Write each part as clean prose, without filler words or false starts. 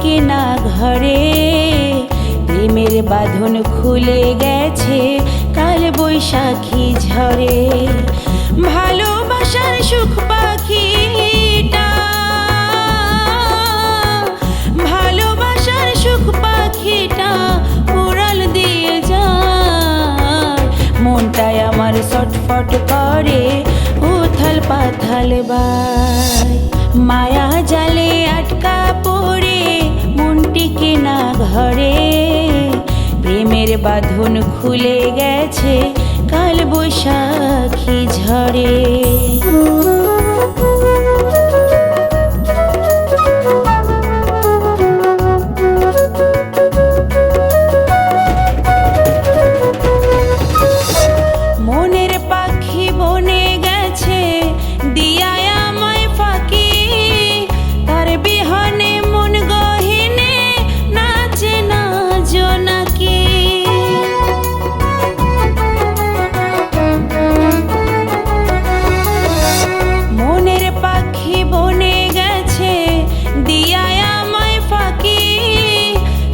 টিকে না ঘরে, প্রেমের বাঁধন খুলে গেছে কাল বৈশাখী ঝড়ে। ভালোবাসার সুখ পাখিটা, ভালোবাসার সুখ পাখিটা উড়াল দিয়ে যায়। মনটায় আমার ছটফট করে উথাল পাথাল বায়। মায়া জালে আটকা পড়ে মন টিকে না ঘরে, প্রেমের বাঁধন খুলে গেছে কাল বৈশাখী ঝড়ে। মনের পাখি বনে গেছে দিয়া আমায় ফাঁকি, তার বিহনে মন গহিনে নাচে না জোনাকি। মনের পাখি বনে গেছে দিয়া আমায় ফাঁকি,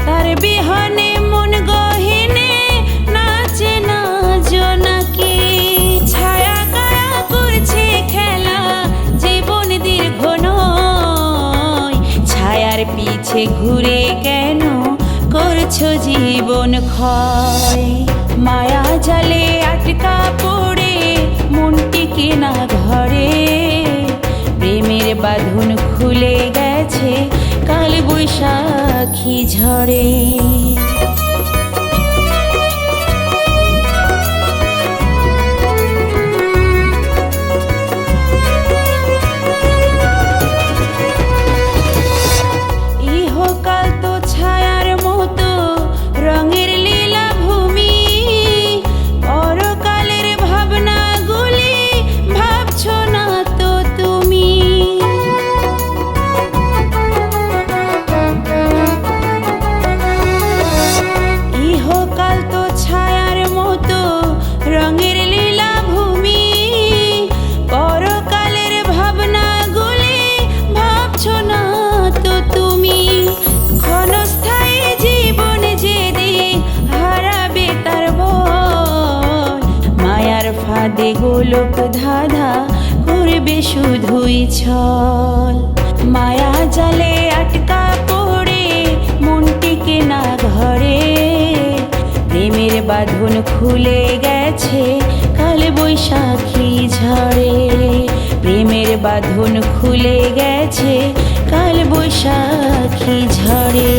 তার বিহনে মন গহিনে নাচে না জোনাকি। ছায়া কায়া করছে খেলা জীবন দীর্ঘ নয়, ছায়ার পিছে ঘুরে কেন করছো জীবন ক্ষয়। মায়া জালে আটকা পড়ে মন টিকে না ঘরে, প্রেমের বাঁধন খুলে গেছে কাল বৈশাখী ঝড়ে। ইহকাল তো ছায়ার মতো রঙের লীলা ভূমি, পরকালের ভাবনাগুলি ভাবছো না তো তুমি। ইহকাল তো ছায়ার মতো রঙের লীলা ভূমি, পরকালের ভাবনাগুলি ভাবছো না তো তুমি। ক্ষণস্থায়ী জীবন যেদিন হারাবে তার বল, মায়ার ফাঁদে গোলক ধাঁধা করবে শুধুই ছল। মায়া জালে আটকা পড়ে মন টিকে না ঘরে, প্রেমের বাঁধন খুলে গেছে কাল বৈশাখী ঝড়ে। প্রেমের বাঁধন খুলে গেছে কাল বৈশাখী ঝড়ে।